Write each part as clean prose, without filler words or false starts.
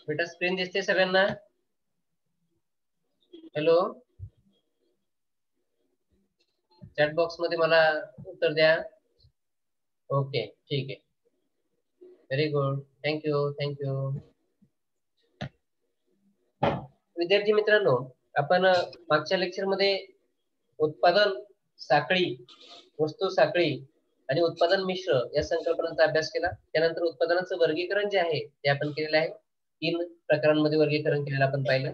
बेटा स्क्रीन दिसते सगळ्यांना? हॅलो, चॅट बॉक्स मध्ये मला उत्तर द्या. ओके, ठीक आहे. Very good, thank you thank you. विद्यार्थी मित्रांनो, आपण मागच्या लेक्चर मध्ये उत्पादन साखळी, वस्तू साखळी आणि उत्पादन मिश्र या संकल्पनांचा अभ्यास केला. त्यानंतर उत्पादनाचं वर्गीकरण जे आहे ते आपण केलेलं आहे. 3 प्रकारांमध्ये वर्गीकरण केलेलं आपण पाहिलं.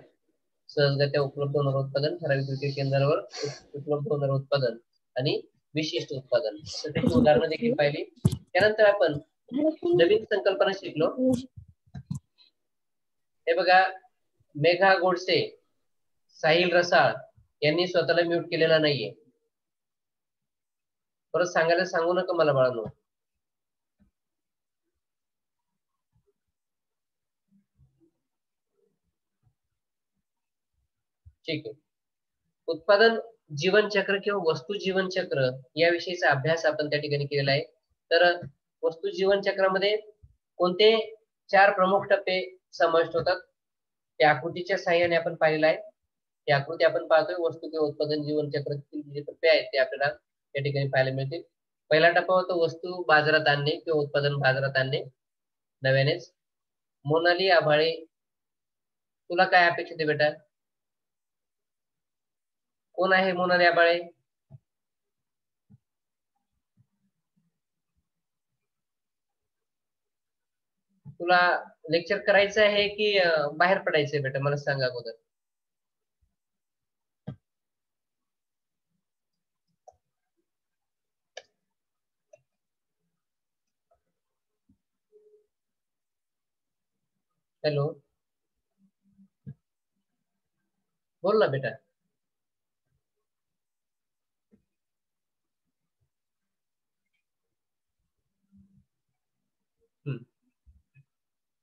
सहजगत्या उपलब्ध होणारं उत्पादन, ठराविक विक्री केंद्रावर उपलब्ध होणारं उत्पादन आणि विशिष्ट उत्पादन, तर त्याची उदाहरणं देखील पाहिली. त्यानंतर आपण नवीन संकल्पना शिकलो. हे बघा, मेघा गोडसे, साहिल रसाळ यांनी स्वतःला म्यूट केलेला नाहीये. परत सांगायला सांगू नका मला बाळांनो. ठीक आहे. उत्पादन जीवनचक्र किंवा वस्तू जीवनचक्र याविषयीचा अभ्यास आपण त्या ठिकाणी केलेला आहे. तर वस्तू जीवनचक्रामध्ये कोणते 4 प्रमुख टप्पे समाविष्ट होतात त्या आकृतीच्या साहाय्याने आपण पाहिलेलं आहे. ती आकृती आपण पाहतोय. वस्तू किंवा उत्पादन जीवनचक्रातील जे टप्पे आहेत ते आपल्याला त्या ठिकाणी पाहायला मिळतील. पहिला टप्पा होतो वस्तू बाजारात आणणे किंवा उत्पादन बाजारात आणणे नव्यानेच. मोनाली आभाळे, तुला काय अपेक्षित आहे बेटा? कोण आहे मोनाली आभाळे? तुला लेक्चर करायचं आहे की बाहेर पडायचंय बेटा, मला सांगा अगोदर. हॅलो, बोल ना बेटा.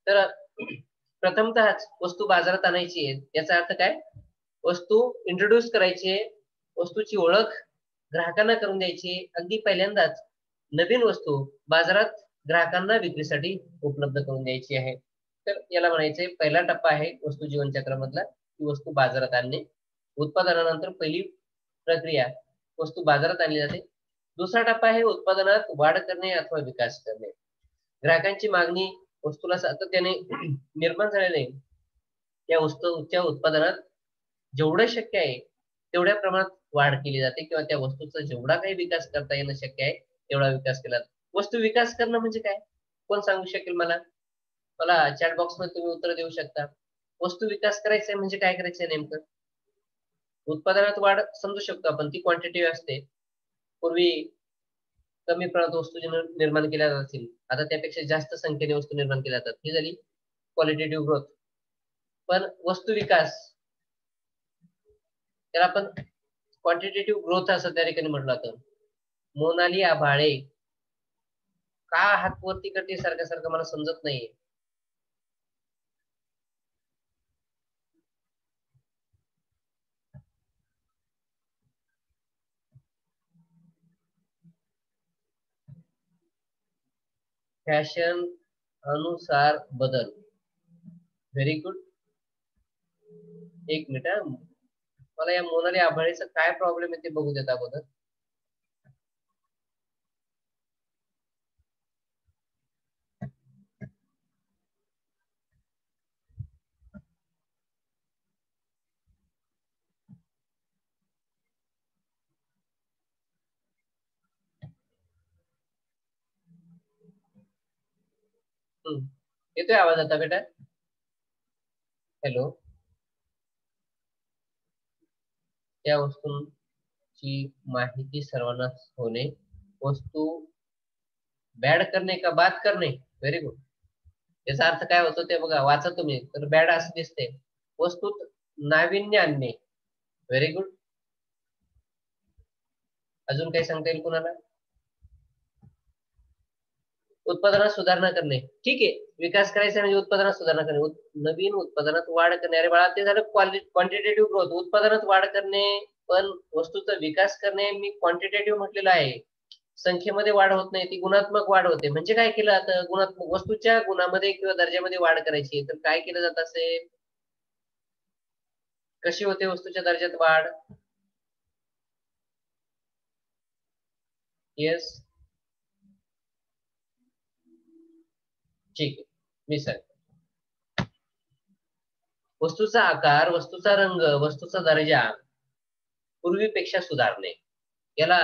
तर प्रथमतःच वस्तू बाजारात आणायची आहे याचा अर्थ काय? वस्तू इंट्रोड्यूस करायची आहे, वस्तूची ओळख ग्राहकांना करून द्यायची. अगदी पहिल्यांदाच नवीन वस्तू बाजारात ग्राहकांना विक्रीसाठी उपलब्ध करून द्यायची आहे. तर याला म्हणायचंय पहिला टप्पा आहे वस्तू जीवनचक्रामधला, ती वस्तू बाजारात आणणे. उत्पादनानंतर पहिली प्रक्रिया वस्तू बाजारात आणली जाते. दुसरा टप्पा आहे उत्पादनात वाढ करणे अथवा विकास करणे. ग्राहकांची मागणी वस्तूला सातत्याने निर्माण झालेले त्या वस्तूच्या उत्पादनात जेवढं शक्य आहे तेवढ्या प्रमाणात वाढ केली जाते किंवा त्या वस्तूचा जेवढा काही विकास करता येणं शक्य आहे तेवढा विकास केला जातो. वस्तू विकास करणं म्हणजे काय? कोण सांगू शकेल मला? मला चॅट बॉक्स मध्ये तुम्ही उत्तर देऊ शकता. वस्तू विकास करायचंय म्हणजे काय करायचंय नेमकं? उत्पादनात वाढ समजू शकतो आपण, ती क्वांटिटी असते. पूर्वी कमी प्रमाणात वस्तू निर्माण केल्या जातील, आता त्यापेक्षा जास्त संख्येने वस्तू निर्माण केल्या जातात. ही झाली क्वालिटेटिव्ह ग्रोथ. पण वस्तू विकास त्याला आपण क्वांटिटेटिव्ह ग्रोथ असं त्या ठिकाणी म्हटलं जातं. मोनाली आभाळे का हात वरती करते सारखं सारखं, मला समजत नाहीये. फॅशन अनुसार बदल. Very good. एक मिनिट, मला या मोनाली आभाळेचा काय प्रॉब्लेम आहे ते बघू देता अगोदर. येतोय आवाज आता बेटा? हॅलो, त्या वस्तूंची माहिती सर्वांना होणे. वस्तू बॅड करणे का बाद करणे? Very good. याचा अर्थ काय होतो ते बघा, वाचा तुम्ही. तर बॅड असं दिसते, वस्तूत नाविन्य आणणे. Very good. अजून काही सांगता येईल कुणाला? उत्पादनात सुधारणा करणे. ठीक आहे, विकास करायचा म्हणजे उत्पादनात सुधारणा करणे, नवीन उत्पादनात वाढ करणे. अरे बाळा, ते झालं क्वांटिटेटिव्ह ग्रोथ. उत्पादनात वाढ करणे, पण वस्तूचा विकास करणे मी क्वांटिटेटिव्ह म्हटलेलं आहे. संख्येमध्ये वाढ होत नाही, ती गुणात्मक वाढ होते. म्हणजे काय केलं आता गुणात्मक वस्तूच्या गुणामध्ये किंवा दर्जामध्ये वाढ करायची तर काय केलं जात असेल? कशी होते वस्तूच्या दर्जात वाढ? येस, ठीक आहे. मी सांगतो. वस्तूचा आकार, वस्तूचा रंग, वस्तूचा दर्जा पूर्वीपेक्षा सुधारणे. याला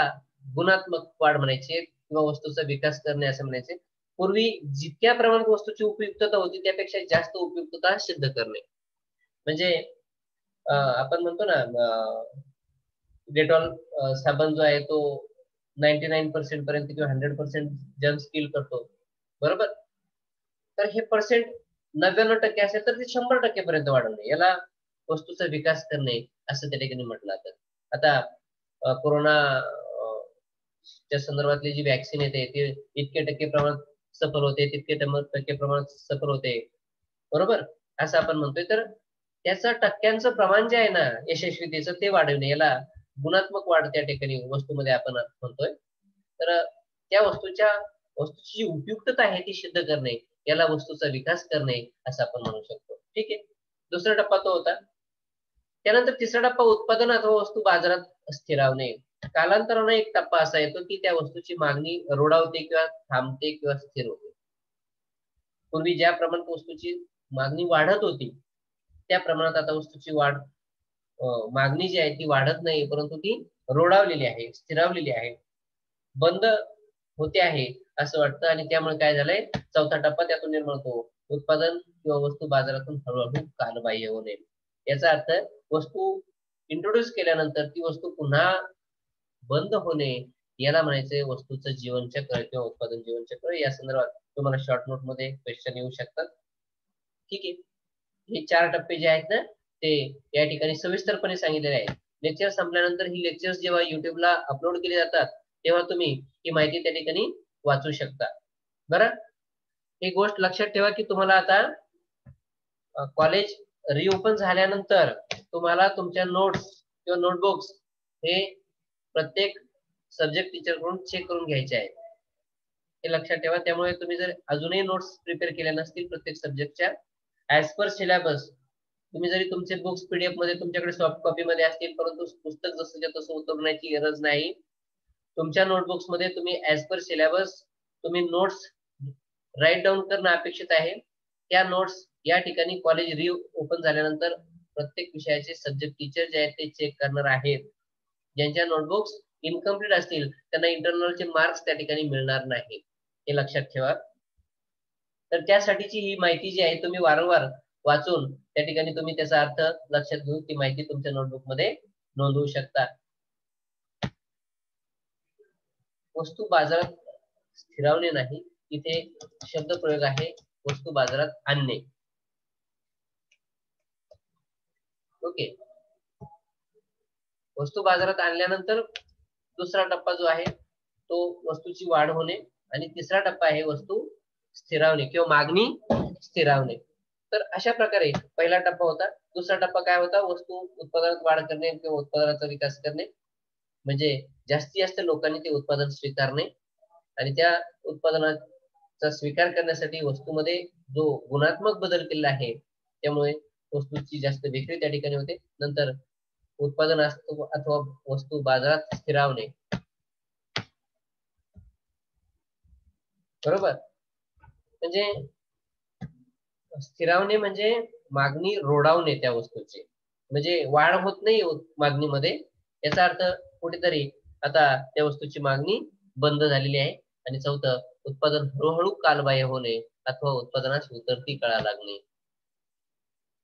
गुणात्मक वाढ म्हणायची किंवा वस्तूचा विकास करणे असं म्हणायचे. पूर्वी जितक्या प्रमाणात वस्तूची उपयुक्तता होती त्यापेक्षा जास्त उपयुक्तता सिद्ध करणे. म्हणजे आपण म्हणतो ना डेटॉल साबण जो आहे तो 99% पर्यंत किंवा 100% जर्म्स किल करतो. बरोबर? तर हे पर्सेंट 99% असेल तर ते 100% पर्यंत वाढवणे. याला वस्तूचा विकास करणे असं त्या ठिकाणी म्हटलं जातं. आता कोरोना च्या संदर्भातली जी व्हॅक्सिन येते ते इतके टक्के प्रमाणात सफल होते, तितके टक्के प्रमाणात सफल होते. बरोबर? असं आपण म्हणतोय. तर त्याचं टक्क्यांचं प्रमाण जे आहे ना यशस्वीतेचं ते वाढवणे याला गुणात्मक वाढ त्या ठिकाणी वस्तूमध्ये आपण म्हणतोय. तर त्या वस्तूची जी उपयुक्तता आहे ती सिद्ध करणे याला वस्तूचा विकास करणे असं आपण म्हणू शकतो. ठीक आहे. दुसरा टप्पा तो होता. त्यानंतर तिसरा टप्पा उत्पादन अथवा वस्तू बाजारात स्थिरावणे. कालांतराने एक टप्पा असा येतो की त्या वस्तूची मागणी रोडावते किंवा थांबते किंवा स्थिर होते. पूर्वी ज्या प्रमाणात वस्तूची मागणी वाढत होती त्या प्रमाणात आता वस्तूची मागणी जी आहे ती वाढत नाही, परंतु ती रोडावलेली आहे, स्थिरावलेली आहे, बंद होते आहे असं वाटतं. आणि त्यामुळे काय झालंय, चौथा टप्पा त्यातून निर्माण होतो. उत्पादन किंवा वस्तू बाजारातून हळूहळू कालबाह्य होणे. याचा अर्थ वस्तू इंट्रोड्यूस केल्यानंतर ती वस्तू पुन्हा बंद होणे याला म्हणायचंय वस्तूचं जीवनचक्र किंवा उत्पादन जीवनचक्र. या संदर्भात तुम्हाला शॉर्ट नोट मध्ये क्वेश्चन येऊ शकतात. ठीक आहे. हे 4 टप्पे जे आहेत ना ते या ठिकाणी सविस्तरपणे सांगितलेले आहेत. लेक्चर संपल्यानंतर ही लेक्चर्स जेव्हा युट्यूबला अपलोड केले जातात तेव्हा तुम्ही ही माहिती त्या ठिकाणी वाचू शकता. बरं, ही गोष्ट लक्षात ठेवा की तुम्हाला आता कॉलेज रिओपन झाल्यानंतर तुम्हाला तुमच्या नोट्स किंवा नोटबुक्स हे प्रत्येक सब्जेक्ट टीचर कडून चेक करून घ्यायचे आहेत. हे लक्षात ठेवा. त्यामुळे तुम्ही जर अजूनही नोट्स प्रिपेअर केल्या नसतील प्रत्येक सब्जेक्टच्या ऍज पर सिलेबस, तुम्ही जरी तुमचे बुक्स पीडीएफ मध्ये तुमच्याकडे सॉफ्ट कॉपी मध्ये असतील परंतु पुस्तक जसंच्या तसं उतरवण्याची गरज नाही. तुमच्या नोटबुक्स मध्ये तुम्ही ऍज पर सिलेबस तुम्ही नोट्स राईट डाऊन करणं अपेक्षित आहे. त्या नोट्स या ठिकाणी कॉलेज रिओपन झाल्यानंतर प्रत्येक विषयाचे सब्जेक्ट टीचर जे आहेत ते चेक करणार आहेत. ज्यांच्या नोटबुक्स इनकम्प्लीट असतील त्यांना इंटरनलचे मार्क्स त्या ठिकाणी मिळणार नाही, हे लक्षात ठेवा. तर त्यासाठीची ही माहिती जी आहे तुम्ही वारंवार वाचून त्या ठिकाणी तुम्ही त्याचा अर्थ लक्षात घेऊन ती माहिती तुमच्या नोटबुक मध्ये नोंदवू शकता. वस्तू बाजारात स्थिरावणे नाही, इथे शब्दप्रयोग आहे वस्तू बाजारात आणणे. ओके. वस्तू बाजारात आणल्यानंतर दुसरा टप्पा जो आहे तो वस्तूची वाढ होणे आणि तिसरा टप्पा आहे वस्तू स्थिरावणे किंवा मागणी स्थिरावणे. तर अशा प्रकारे पहिला टप्पा होता. दुसरा टप्पा काय होता, वस्तू उत्पादनात वाढ करणे किंवा उत्पादनाचा विकास करणे. म्हणजे जास्तीत जास्त लोकांनी ते उत्पादन स्वीकारणे आणि त्या उत्पादनाचा स्वीकार करण्यासाठी वस्तूमध्ये जो गुणात्मक बदल केलेला आहे त्यामुळे वस्तूची जास्त विक्री त्या ठिकाणी होते. नंतर उत्पादन अथवा वस्तू बाजारात स्थिरावणे. बरोबर. म्हणजे स्थिरावणे म्हणजे मागणी रोडावणे त्या वस्तूची, म्हणजे वाढ होत नाही मागणीमध्ये. याचा अर्थ कुठेतरी आता त्या वस्तूची मागणी बंद झालेली आहे. आणि चौथं, उत्पादन हळूहळू कालबाह्य होणे अथवा उत्पादनास उतरती कळा लागणे.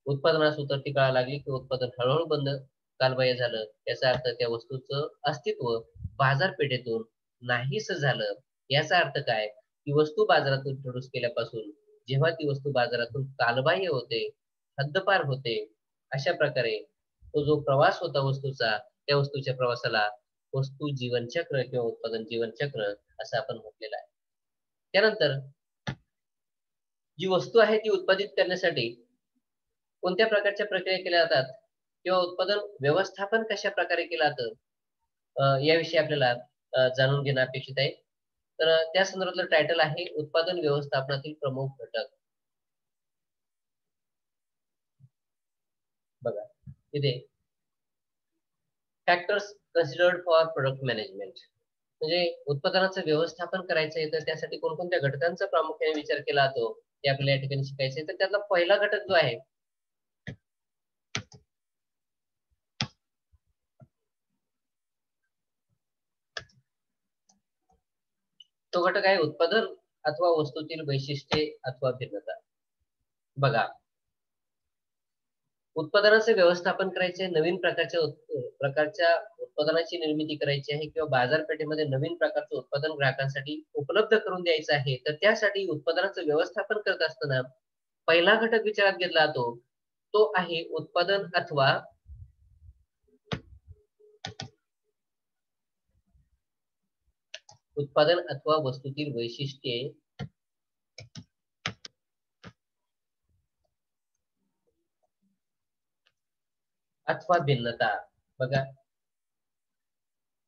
उत्पादनास उतरती कळा लागली की उत्पादन हळूहळू बंद कालबाह्य झालं याचा अर्थ त्या वस्तूचं अस्तित्व बाजारपेठेतून नाहीस झालं. याचा अर्थ काय की वस्तू बाजारातून इंट्रोड्यूस केल्यापासून जेव्हा ती वस्तू बाजारातून कालबाह्य होते, हद्दपार होते, अशा प्रकारे तो जो प्रवास होता वस्तूचा त्या वस्तूच्या प्रवासाला वस्तू जीवनचक्र किंवा उत्पादन जीवनचक्र असं आपण म्हटलेलं आहे. त्यानंतर जी वस्तू आहे ती उत्पादित करण्यासाठी कोणत्या प्रकारच्या प्रक्रिया केल्या जातात किंवा उत्पादन व्यवस्थापन कशा प्रकारे केलं जातं याविषयी आपल्याला जाणून घेणं अपेक्षित आहे. तर त्या संदर्भातलं टायटल आहे उत्पादन व्यवस्थापनातील प्रमुख घटक. बघा इथे factors considered for product management, म्हणजे उत्पादनाचं व्यवस्थापन करायचंय तर त्यासाठी कोणकोणत्या घटकांचा प्रामुख्याने विचार केला जातो ते आपल्याला या ठिकाणी शिकायचंय. तर त्यातला पहिला घटक जो आहे तो घटक आहे उत्पादन अथवा वस्तूतील वैशिष्ट्ये अथवा भिन्नता. बघा उत्पादनाचे व्यवस्थापन करायचे, नवीन प्रकारच्या उत्पादनाची निर्मिती करायची आहे किंवा बाजारपेठेमध्ये नवीन प्रकारचं उत्पादन ग्राहकांसाठी उपलब्ध करून द्यायचं आहे, तर त्यासाठी उत्पादनाचं व्यवस्थापन करत असताना पहिला घटक विचारात घेतला जातो तो आहे उत्पादन अथवा वस्तूतील वैशिष्ट्ये अथवा भिन्नता. बघा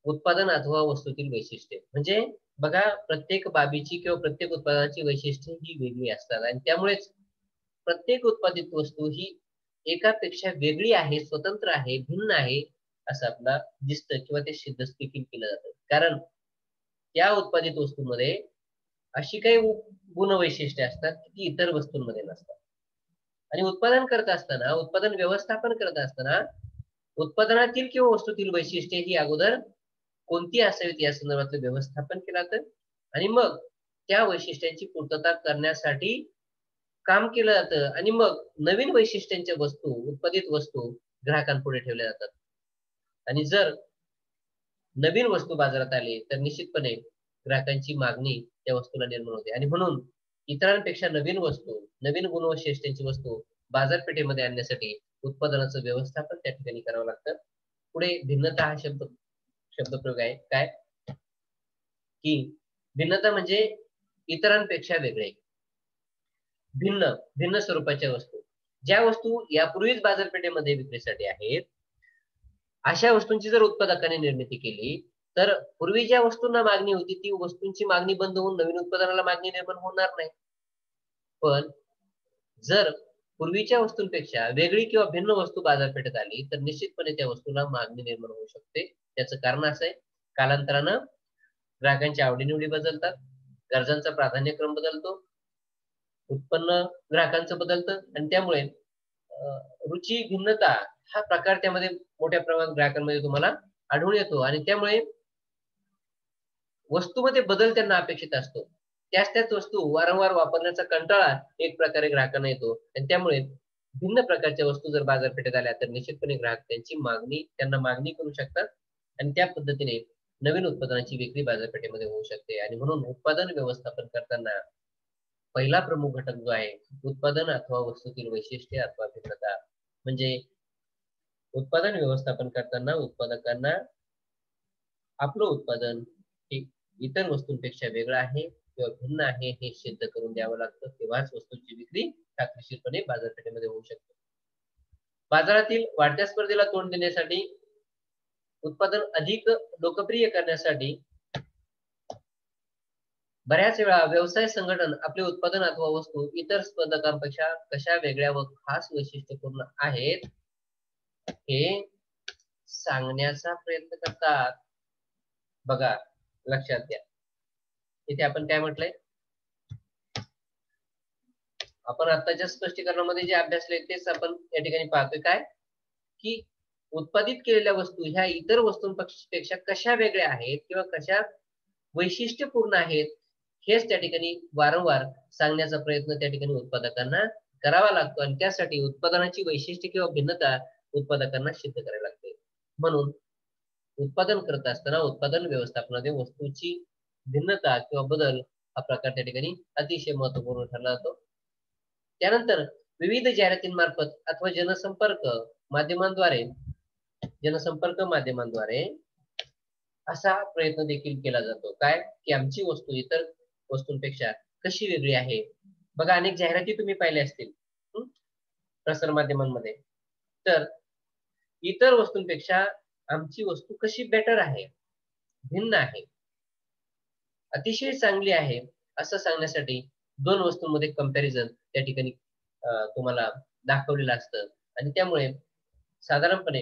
उत्पादन अथवा वस्तूतील वैशिष्ट्ये म्हणजे बघा प्रत्येक बाबीची किंवा प्रत्येक उत्पादनाची वैशिष्ट्ये ही वेगळी असतात आणि त्यामुळेच प्रत्येक उत्पादित वस्तू ही एकापेक्षा वेगळी आहे, स्वतंत्र आहे, भिन्न आहे असं आपल्याला दिसतं किंवा ते सिद्ध देखील केलं जातं. कारण त्या उत्पादित वस्तूमध्ये अशी काही गुणवैशिष्ट्ये असतात की ती इतर वस्तूंमध्ये नसतात. आणि उत्पादन व्यवस्थापन करत असताना उत्पादनातील किंवा वस्तूतील वैशिष्ट्ये ही अगोदर कोणती असावीत या संदर्भातलं व्यवस्थापन केलं जातं आणि मग त्या वैशिष्ट्यांची पूर्तता करण्यासाठी काम केलं जातं आणि मग नवीन वैशिष्ट्यांच्या उत्पादित वस्तू ग्राहकांपुढे ठेवल्या जातात. आणि जर नवीन वस्तू बाजारात आली तर निश्चितपणे ग्राहकांची मागणी त्या वस्तूला निर्माण होते आणि म्हणून इतरांपेक्षा नवीन गुणवैशिष्ट्यांची वस्तू बाजारपेठेमध्ये आणण्यासाठी उत्पादनाचं व्यवस्थापन त्या ठिकाणी करावं लागतं. पुढे भिन्नता हा शब्दप्रयोग आहे काय की भिन्नता म्हणजे इतरांपेक्षा वेगळे, भिन्न स्वरूपाच्या वस्तू, ज्या वस्तू यापूर्वीच बाजारपेठेमध्ये विक्रीसाठी आहेत अशा वस्तूंची जर उत्पादकाने निर्मिती केली तर पूर्वी ज्या वस्तूंना मागणी होती ती वस्तूंची मागणी बंद होऊन नवीन उत्पादनाला मागणी निर्माण होणार नाही. पण जर पूर्वीच्या वस्तूंपेक्षा वेगळी किंवा भिन्न वस्तू बाजारपेठेत आली तर निश्चितपणे त्या वस्तूला मागणी निर्माण होऊ शकते. त्याचं कारण असं आहे कालांतरानं ग्राहकांच्या आवडीनिवडी बदलतात, गरजांचा प्राधान्यक्रम बदलतो, उत्पन्न ग्राहकांचं बदलतं आणि त्यामुळे रुची भिन्नता हा प्रकार त्यामध्ये मोठ्या प्रमाणात ग्राहकांमध्ये तुम्हाला आढळून येतो आणि त्यामुळे वस्तूमध्ये बदल त्यांना अपेक्षित असतो. त्याच वस्तू वारंवार वापरण्याचा कंटाळा एक प्रकारे ग्राहकांना येतो आणि त्यामुळे भिन्न प्रकारच्या वस्तू जर बाजारपेठेत आल्या तर निश्चितपणे ग्राहक त्यांना मागणी करू शकतात आणि त्या पद्धतीने नवीन उत्पादनाची विक्री बाजारपेठेमध्ये होऊ शकते आणि म्हणून उत्पादन व्यवस्थापन करताना पहिला प्रमुख घटक जो आहे उत्पादन अथवा वस्तूतील वैशिष्ट्ये अथवा भिन्नता. म्हणजे उत्पादन व्यवस्थापन करताना उत्पादकांना आपलं उत्पादन हे इतर वस्तूंपेक्षा वेगळं आहे किंवा भिन्न आहे हे सिद्ध करून द्यावं लागतं, तेव्हाच वस्तूंची विक्री खात्रीशीरपणे बाजारपेठेमध्ये होऊ शकते. बाजारातील वाढत्या स्पर्धेला तोंड देण्यासाठी उत्पादन अधिक लोकप्रिय करण्यासाठी बऱ्याच वेळा व्यवसाय संघटन आपले उत्पादन अथवा वस्तू इतर स्पर्धकांपेक्षा कशा वेगळ्या व खास वैशिष्ट्यपूर्ण आहेत हे सांगण्याचा प्रयत्न करतात. बघा लक्षात घ्या इथे आपण काय म्हटलंय, आपण आताच्या स्पष्टीकरणामध्ये जे अभ्यासले तेच आपण या ठिकाणी पाहतोय काय की उत्पादित केलेल्या वस्तू ह्या इतर वस्तूंपेक्षा कशा वेगळ्या आहेत किंवा कशा वैशिष्ट्यपूर्ण आहेत हेच त्या ठिकाणी वारंवार सांगण्याचा प्रयत्न त्या ठिकाणी उत्पादकांना करावा लागतो आणि त्यासाठी उत्पादनाची वैशिष्ट्य किंवा भिन्नता उत्पादकांना सिद्ध करावी लागते. म्हणून उत्पादन करत असताना उत्पादन व्यवस्थापनामध्ये वस्तूची भिन्नता किंवा बदल हा प्रकार त्या ठिकाणी अतिशय महत्वपूर्ण ठरला जातो. त्यानंतर विविध जाहिरातींमार्फत अथवा जनसंपर्क माध्यमांद्वारे असा प्रयत्न देखील केला जातो काय की आमची वस्तू इतर वस्तूंपेक्षा कशी वेगळी आहे. बघा अनेक जाहिराती तुम्ही पाहिल्या असतील प्रसार माध्यमांमध्ये, तर इतर वस्तूंपेक्षा आमची वस्तू कशी बेटर आहे, भिन्न आहे अतिशय चांगली आहे असं सांगण्यासाठी दोन वस्तूंमध्ये कंपॅरिझन त्या ठिकाणी तुम्हाला दाखवलेलं असतं आणि त्यामुळे साधारणपणे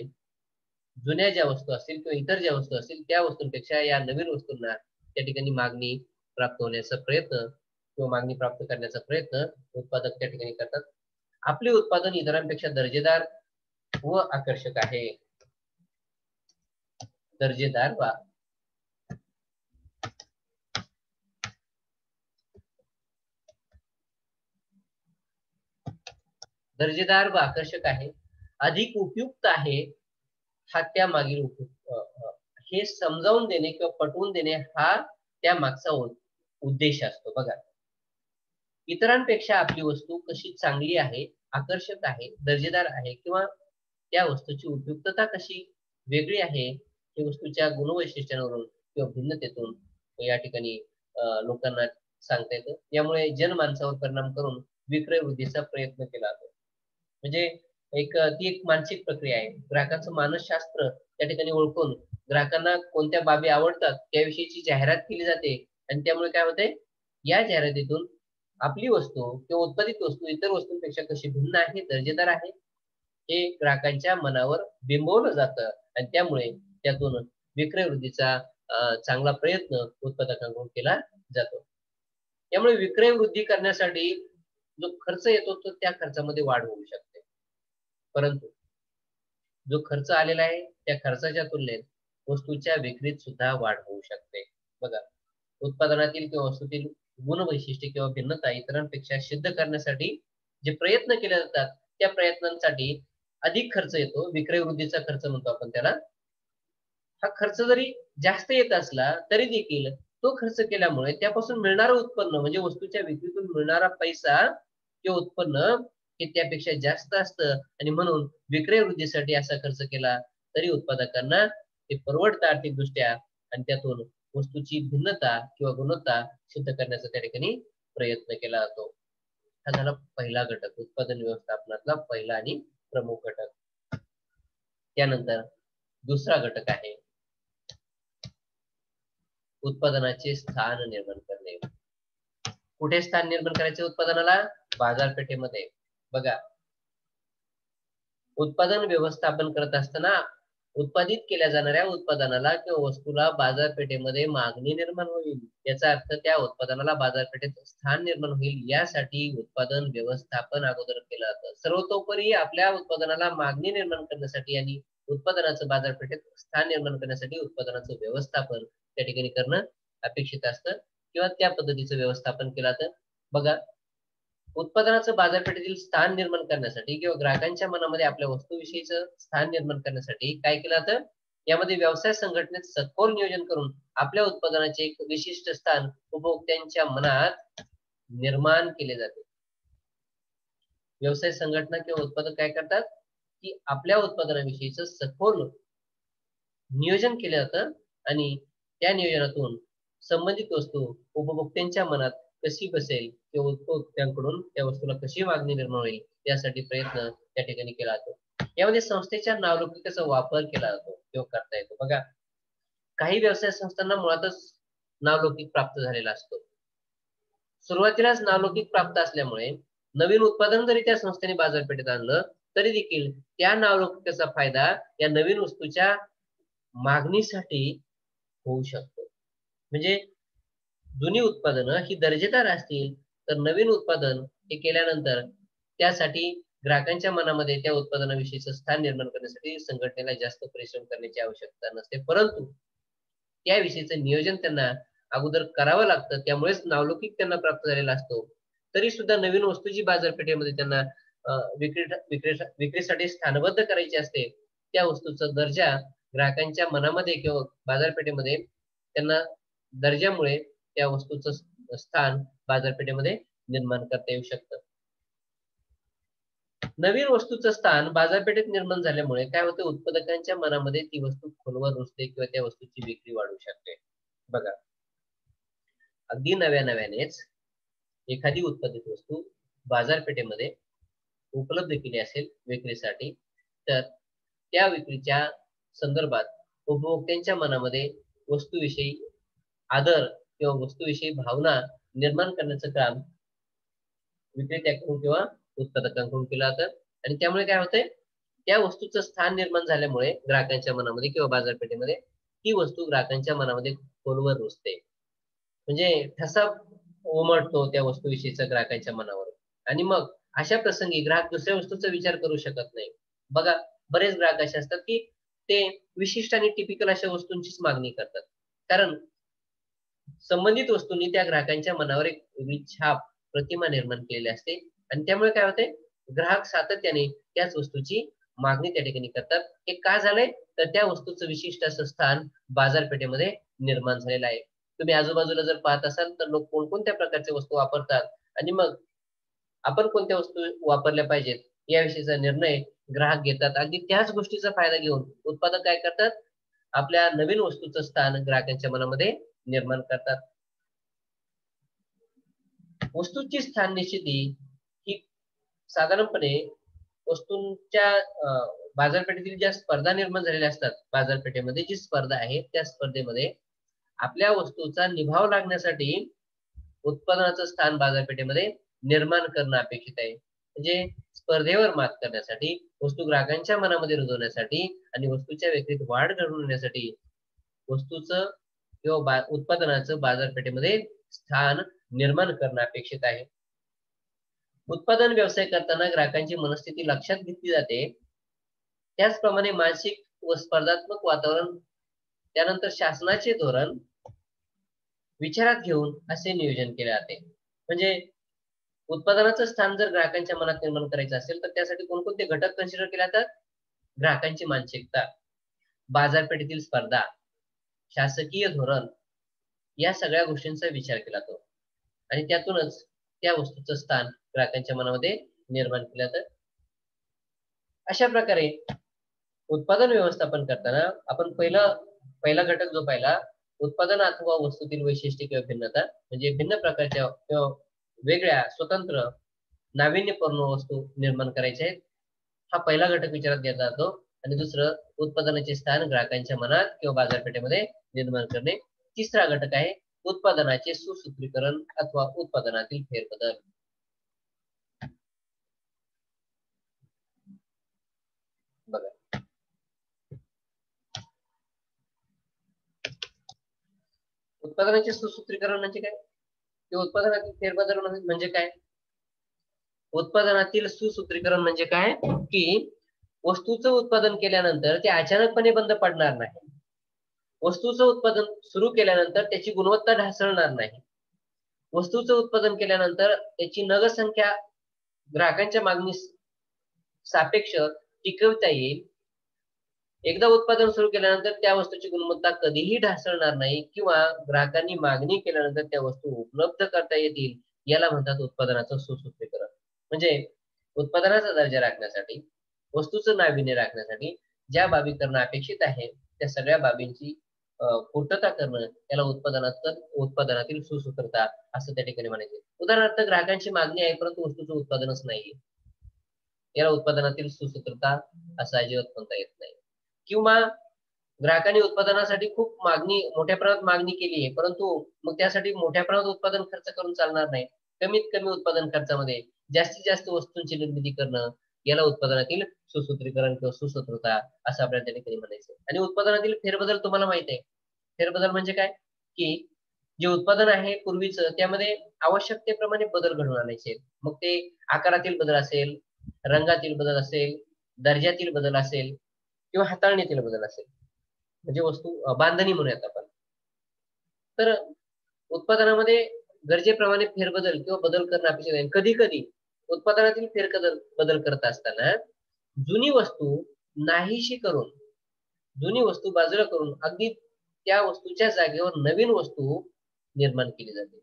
जुन्या ज्या वस्तू असतील किंवा इतर ज्या वस्तू असतील त्या वस्तूंपेक्षा या नवीन वस्तूंना त्या ठिकाणी मागणी प्राप्त होण्याचा प्रयत्न किंवा मागणी प्राप्त करण्याचा प्रयत्न उत्पादक त्या ठिकाणी करतात. आपले उत्पादन इतरांपेक्षा दर्जेदार व आकर्षक आहे. दर्जेदार व दर्जेदार व आकर्षक आहे, अधिक उपयुक्त आहे, हा त्या मागील हे समजावून देणे किंवा पटवून देणे हा त्या मागचा उद्देश असतो. बघा, इतरांपेक्षा आपली वस्तू कशी चांगली आहे, आकर्षक आहे, दर्जेदार आहे किंवा त्या वस्तूची उपयुक्तता कशी वेगळी आहे, ही वस्तूच्या गुणवैशिष्ट्यांवरून किंवा भिन्नतेतून या ठिकाणी लोकांना सांगता येतं. यामुळे जनमानसावर परिणाम करून विक्रय वृद्धीचा प्रयत्न केला जातो. म्हणजे ती एक मानसिक प्रक्रिया आहे. ग्राहकांचं मानसशास्त्र त्या ठिकाणी ओळखून ग्राहकांना कोणत्या बाबी आवडतात त्याविषयीची जाहिरात केली जाते आणि त्यामुळे काय होतंय, या जाहिरातीतून आपली वस्तू किंवा उत्पादित वस्तू इतर वस्तूंपेक्षा कशी भिन्न आहे, दर्जेदार आहे, हे ग्राहकांच्या मनावर बिंबवलं जातं आणि त्यामुळे त्यातून विक्रय वृद्धीचा चांगला प्रयत्न उत्पादकांकडून केला जातो. त्यामुळे विक्रय वृद्धी करण्यासाठी जो खर्च येतो तो त्या खर्चामध्ये वाढ होऊ शकते. परंतु जो खर्च आलेला आहे त्या खर्चाच्या तुलनेत वस्तूच्या विक्रीत सुद्धा वाढ होऊ शकते. बघा, उत्पादनातील किंवा वस्तूतील गुणवैशिष्ट्ये किंवा भिन्नता इतरांपेक्षा सिद्ध करण्यासाठी जे प्रयत्न केले जातात त्या प्रयत्नांसाठी अधिक खर्च येतो. विक्रय वृद्धीचा खर्च म्हणतो आपण त्याला. हा खर्च जरी जास्त येत असला तरी देखील तो खर्च केल्यामुळे त्यापासून मिळणारं उत्पन्न म्हणजे वस्तूच्या विक्रीतून मिळणारा पैसा किंवा उत्पन्न हे त्यापेक्षा जास्त असतं आणि म्हणून विक्रय वृद्धीसाठी असा खर्च केला तरी उत्पादकांना ते परवडतं आर्थिकदृष्ट्या आणि त्यातून वस्तूची भिन्नता किंवा गुणवत्ता सिद्ध करण्याचा त्या ठिकाणी प्रयत्न केला जातो. हा झाला पहिला घटक, उत्पादन व्यवस्थापनातला पहिला आणि प्रमुख घटक. त्यानंतर दुसरा घटक आहे उत्पादनाचे स्थान निर्माण करणे. कुठे स्थान निर्माण करायचे उत्पादनाला? बाजारपेठेमध्ये. बघा, उत्पादन व्यवस्थापन करत असताना उत्पादित केल्या जाणाऱ्या उत्पादनाला किंवा वस्तूला बाजारपेठेमध्ये मागणी निर्माण होईल, याचा अर्थ त्या उत्पादनाला बाजारपेठेत स्थान निर्माण होईल यासाठी उत्पादन व्यवस्थापन अगोदर केलं जातं. सर्वतोपरी आपल्या उत्पादनाला मागणी निर्माण करण्यासाठी आणि उत्पादनाचं बाजारपेठेत स्थान निर्माण करण्यासाठी उत्पादनाचं व्यवस्थापन त्या ठिकाणी करणं अपेक्षित असतं किंवा त्या पद्धतीचं व्यवस्थापन केलं जातं. बघा, उत्पादनाचं बाजारपेठेतील स्थान निर्माण करण्यासाठी किंवा ग्राहकांच्या मनामध्ये आपल्या वस्तूविषयीचं स्थान निर्माण करण्यासाठी काय केलं जातं, यामध्ये व्यवसाय संघटनेत सखोल नियोजन करून आपल्या उत्पादनाचे एक विशिष्ट स्थान उपभोक्त्यांच्या मनात निर्माण केले जाते. व्यवसाय संघटना किंवा उत्पादक काय करतात की आपल्या उत्पादनाविषयीचं सखोल नियोजन केलं जातं आणि त्या नियोजनातून संबंधित वस्तू उपभोक्त्यांच्या मनात कशी बसेल किंवा उपभोक्त्यांकडून त्या वस्तूला कशी मागणी निर्माण होईल यासाठी प्रयत्न त्या ठिकाणी केला जातो. यामध्ये संस्थेच्या नावलौकिकाचा वापर केला जातो किंवा करता येतो. बघा, काही व्यवसाय संस्थांना मुळातच नावलौकिक प्राप्त झालेला असतो. सुरुवातीलाच नावलौकिक प्राप्त असल्यामुळे नवीन उत्पादन जरी त्या संस्थेने बाजारपेठेत आणलं तरी देखील त्या नावलौकिकाचा फायदा या नवीन वस्तूच्या मागणीसाठी होऊ शकतो. म्हणजे जुनी उत्पादनं ही दर्जेदार असतील तर नवीन उत्पादन हे केल्यानंतर त्यासाठी ग्राहकांच्या मनामध्ये त्या उत्पादनाविषयीचं स्थान निर्माण करण्यासाठी संघटनेला जास्त परिश्रम करण्याची आवश्यकता नसते, परंतु त्याविषयीचं नियोजन त्यांना अगोदर करावं लागतं. त्यामुळेच नावलौकिक त्यांना प्राप्त झालेला असतो. तरी सुद्धा नवीन वस्तू जी बाजारपेठेमध्ये त्यांना विक्रीसाठी स्थानबद्ध करायची असते त्या वस्तूचा दर्जा ग्राहकांच्या मनामध्ये किंवा बाजारपेठेमध्ये त्यांना दर्जामुळे त्या वस्तूचं स्थान बाजारपेठेमध्ये निर्माण करता येऊ शकतं. नवीन वस्तूचं स्थान बाजारपेठेत निर्माण झाल्यामुळे काय होतं, उत्पादकांच्या मनामध्ये ती वस्तू खोलवर रुजते किंवा त्या वस्तूची विक्री वाढू शकते. बघा, अगदी नव्यानेच एखादी उत्पादित वस्तू बाजारपेठेमध्ये उपलब्ध केली असेल विक्रीसाठी, तर त्या विक्रीच्या संदर्भात उपभोक्त्यांच्या मनामध्ये वस्तूविषयी आदर किंवा वस्तूविषयी भावना निर्माण करण्याचं काम विक्रेत्याकडून किंवा उत्पादकांकडून केलं जातं. आणि त्यामुळे काय होतंय, त्या वस्तूचं स्थान निर्माण झाल्यामुळे ग्राहकांच्या मनामध्ये किंवा बाजारपेठेमध्ये ती वस्तू ग्राहकांच्या मनामध्ये खोलवर रुजते. म्हणजे ठसा उमटतो त्या वस्तूविषयीचा ग्राहकांच्या मनावर. आणि मग अशा प्रसंगी ग्राहक दुसऱ्या वस्तूचा विचार करू शकत नाही. बघा, बरेच ग्राहक असे असतात की ते विशिष्ट आणि टिपिकल अशा वस्तूंचीच मागणी करतात. कारण संबंधित वस्तूंनी त्या ग्राहकांच्या मनावर एक वेगळी छाप, प्रतिमा निर्माण केलेली असते. आणि त्यामुळे काय होतंय, ग्राहक सातत्याने त्याच वस्तूची मागणी त्या ठिकाणी करतात. हे का झालंय? तर त्या वस्तूचं विशिष्ट असं स्थान बाजारपेठेमध्ये निर्माण झालेलं आहे. तुम्ही आजूबाजूला जर पाहत असाल तर लोक कोणकोणत्या प्रकारच्या वस्तू वापरतात आणि मग आपण कोणत्या वस्तू वापरल्या पाहिजेत याविषयीचा निर्णय ग्राहक घेतात. अगदी त्याच गोष्टीचा फायदा घेऊन उत्पादक काय करतात? आपल्या नवीन वस्तूचं स्थान ग्राहकांच्या मनामध्ये निर्माण करतात. वस्तूची स्थान निश्चिती ही साधारणपणे वस्तूंच्या बाजारपेठेतील ज्या स्पर्धा निर्माण झालेल्या असतात, बाजारपेठेमध्ये जी स्पर्धा आहे त्या स्पर्धेमध्ये आपल्या वस्तूचा निभाव लागण्यासाठी उत्पादनाचं स्थान बाजारपेठेमध्ये निर्माण करणं अपेक्षित आहे. म्हणजे स्पर्धेवर मात करण्यासाठी, वस्तू ग्राहकांच्या मनामध्ये रुजवण्यासाठी आणि वस्तूच्या विक्रीत वाढ घडवून आणण्यासाठी वस्तूचं किंवा उत्पादनाचं बाजारपेठेमध्ये स्थान निर्माण करणं अपेक्षित आहे. उत्पादन व्यवसाय करताना ग्राहकांची मनस्थिती लक्षात घेतली जाते. त्याचप्रमाणे मानसिक व स्पर्धात्मक वातावरण, त्यानंतर शासनाचे धोरण विचारात घेऊन असे नियोजन केले जाते. म्हणजे उत्पादनाचं स्थान जर ग्राहकांच्या मनात निर्माण करायचं असेल तर त्यासाठी कोणकोणते घटक कन्सिडर केले जातात? ग्राहकांची मानसिकता, बाजारपेठेतील स्पर्धा, शासकीय धोरण, या सगळ्या गोष्टींचा विचार केला जातो आणि त्यातूनच त्या वस्तूचं स्थान ग्राहकांच्या मनामध्ये निर्माण केलं जातं. अशा प्रकारे उत्पादन व्यवस्थापन करताना आपण पहिला घटक जो पाहिला, उत्पादन अथवा वस्तूतील वैशिष्ट्य किंवा भिन्नता, म्हणजे भिन्न प्रकारच्या किंवा वेगळ्या स्वतंत्र नाविन्यपूर्ण वस्तू निर्माण करायच्या आहेत. हा पहिला घटक विचारात घेतला जातो. आणि दुसरं, उत्पादनाचे स्थान ग्राहकांच्या मनात किंवा बाजारपेठेमध्ये निर्माण करणे. तिसरा घटक आहे उत्पादनाचे सुसूत्रीकरण अथवा उत्पादनातील फेरबदल. बघा, उत्पादनाचे सुसूत्रीकरण म्हणजे काय किंवा उत्पादनातील फेरबदल म्हणजे काय? उत्पादनातील सुसूत्रीकरण म्हणजे काय की वस्तूचं उत्पादन केल्यानंतर ते अचानकपणे बंद पडणार नाही. वस्तूचं उत्पादन सुरू केल्यानंतर त्याची गुणवत्ता ढासळणार नाही. वस्तूचं उत्पादन केल्यानंतर त्याची नगसंख्या ग्राहकांच्या मागणी सापेक्ष टिकवता येईल. एकदा उत्पादन सुरू केल्यानंतर त्या वस्तूची गुणवत्ता कधीही ढासळणार नाही किंवा ग्राहकांनी मागणी केल्यानंतर त्या वस्तू उपलब्ध करता येतील. याला म्हणतात उत्पादनाचं सुसूत्रीकरण. म्हणजे उत्पादनाचा दर्जा राखण्यासाठी, वस्तूचं नाविन्य राखण्यासाठी ज्या बाबी करणं अपेक्षित आहे त्या सगळ्या बाबींची पूर्तता करणं, त्याला उत्पादनातील सुसूत्रता असं त्या ठिकाणी म्हणायचे. उदाहरणार्थ, ग्राहकांची मागणी आहे परंतु वस्तूचं उत्पादनच नाही, याला उत्पादनातील सुसूत्रता असं अजिबात म्हणता येत नाही. किंवा ग्राहकांनी उत्पादनासाठी खूप मोठ्या प्रमाणात मागणी केली आहे, परंतु मग त्यासाठी मोठ्या प्रमाणात उत्पादन खर्च करून चालणार नाही. कमीत कमी उत्पादन खर्चामध्ये जास्तीत जास्त वस्तूंची निर्मिती करणं, याला उत्पादनातील सुसूत्रीकरण किंवा सुसूत्रता असं आपल्याला त्या ठिकाणी म्हणायचं. आणि उत्पादनातील फेरबदल तुम्हाला माहित आहे. फेरबदल म्हणजे काय की जे उत्पादन आहे पूर्वीचं त्यामध्ये आवश्यकतेप्रमाणे बदल घडवून आणायचे. मग ते आकारातील बदल असेल, रंगातील बदल असेल, दर्जातील बदल असेल किंवा हाताळणीतील बदल असेल, म्हणजे वस्तू बांधणी म्हणूयात आपण. तर उत्पादनामध्ये गरजेप्रमाणे फेरबदल किंवा बदल करणं अपेक्षित आहे. कधी कधी उत्पादनातील बदल करत असताना जुनी वस्तू नाहीशी करून, जुनी वस्तू बाजूला करून अगदी त्या वस्तूच्या जागेवर नवीन वस्तू निर्माण केली जाते.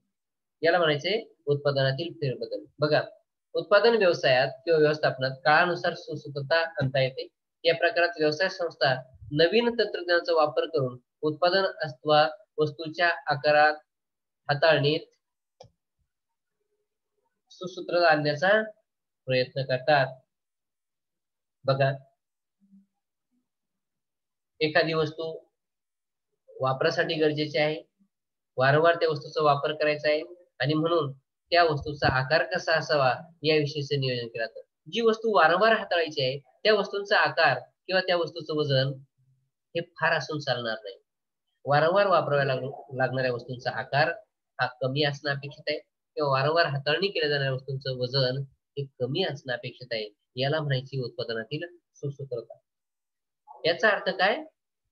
याला म्हणायचे उत्पादनातील फेरबदल. बघा, उत्पादन व्यवसायात किंवा व्यवस्थापनात काळानुसार सुसूत्रता आणता येते. या प्रकारात व्यवसाय संस्था नवीन तंत्रज्ञानाचा वापर करून उत्पादन अथवा वस्तूच्या आकारात, हाताळणीत सुसूत्रता आणण्याचा प्रयत्न करतात. बघा, एखादी वस्तू वापरासाठी गरजेची आहे, वारंवार त्या वस्तूचा वापर करायचा आहे आणि म्हणून त्या वस्तूचा आकार कसा असावा याविषयीचं नियोजन केलं जातं. जी वस्तू वारंवार हाताळायची आहे त्या वस्तूंचा आकार किंवा त्या वस्तूचं वजन हे फार असून चालणार नाही. वारंवार वापराव्या लागणाऱ्या वस्तूंचा आकार हा कमी असणं अपेक्षित आहे किंवा वारंवार हाताळणी केल्या जाणाऱ्या वस्तूंचं वजन हे कमी असणं अपेक्षित आहे. याला म्हणायची उत्पादनातील सुसूत्रता. याचा अर्थ काय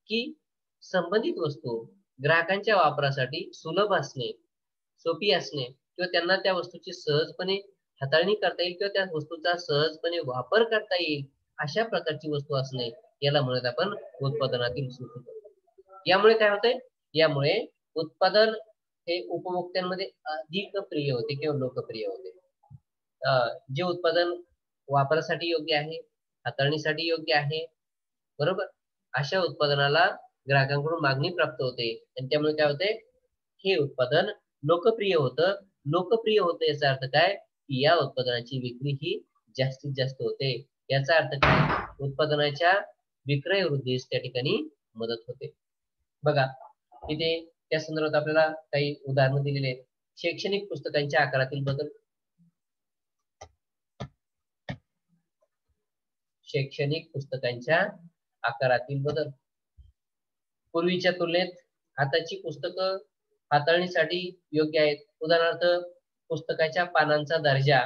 की संबंधित वस्तू ग्राहकांच्या वापरासाठी सुलभ असणे, सोपी असणे किंवा त्यांना त्या वस्तूची सहजपणे हाताळणी करता येईल किंवा त्या वस्तूचा सहजपणे वापर करता येईल अशा प्रकारची वस्तू असणे याला म्हणत आपण उत्पादनातील सुसूत्रता. यामुळे काय होतंय, यामुळे उत्पादन हे उपभोक्त्यांमध्ये अधिक प्रिय होते किंवा लोकप्रिय होते. जे उत्पादन वापरासाठी योग्य आहे, हाताळणीसाठी योग्य आहे, बरोबर, अशा उत्पादनाला ग्राहकांकडून मागणी प्राप्त होते आणि त्यामुळे काय होते, हे उत्पादन लोकप्रिय होतं. लोकप्रिय होतं याचा अर्थ काय की या उत्पादनाची विक्री ही जास्तीत जास्त होते. याचा अर्थ काय, उत्पादनाच्या विक्रय वृद्धीस त्या ठिकाणी मदत होते. बघा इथे त्या संदर्भात आपल्याला काही उदाहरणं दिलेली आहेत. शैक्षणिक पुस्तकांच्या आकारातील बदल. शैक्षणिक पुस्तकांच्या आकारातील बदल. पूर्वीच्या तुलनेत आताची पुस्तकं हाताळणीसाठी योग्य आहेत. उदाहरणार्थ पुस्तकाच्या पानांचा दर्जा,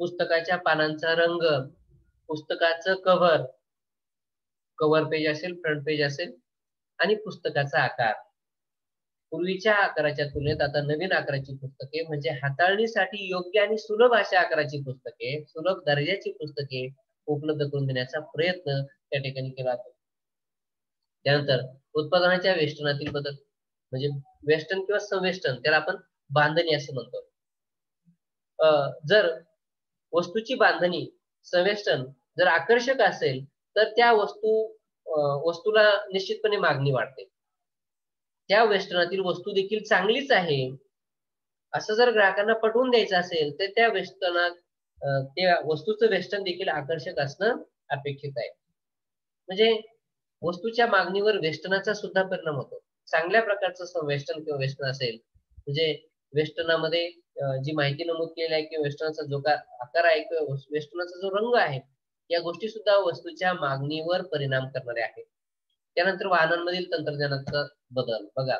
पुस्तकाच्या पानांचा रंग, पुस्तकाचं कव्हर पेज असेल, फ्रंट पेज असेल आणि पुस्तकाचा आकार. पूर्वीच्या आकाराच्या तुलनेत आता नवीन आकाराची पुस्तके म्हणजे हाताळणीसाठी योग्य आणि सुलभ अशा आकाराची पुस्तके, सुलभ दर्जाची पुस्तके उपलब्ध करून देण्याचा प्रयत्न त्या ठिकाणी केला जातो. त्यानंतर उत्पादनाच्या वेष्टनातील बदल म्हणजे वेस्टर्न किंवा संवेष्टन, त्याला आपण बांधणी असं म्हणतो. जर वस्तूची बांधणी संवेष्टन जर आकर्षक असेल तर त्या वस्तूला निश्चितपणे मागणी वाढते. त्या वेष्टनातील वस्तू देखील चांगलीच आहे असं जर ग्राहकांना पटवून द्यायचं असेल तर त्या वेष्टनात त्या वस्तूचं वेष्टन देखील आकर्षक असणं अपेक्षित आहे. म्हणजे वस्तूच्या मागणीवर वेष्टनाचा सुद्धा परिणाम होतो. चांगल्या प्रकारचं वेस्टर्न किंवा वेस्टर्न असेल म्हणजे वेस्टर्नामध्ये जी माहिती नमूद केलेली आहे किंवा वेस्टर्नचा जो आकार आहे किंवा वेस्टर्नचा जो रंग आहे या गोष्टी सुद्धा वस्तूच्या मागणीवर परिणाम करणारे आहेत. त्यानंतर वाहनांमधील तंत्रज्ञानाचा बदल. बघा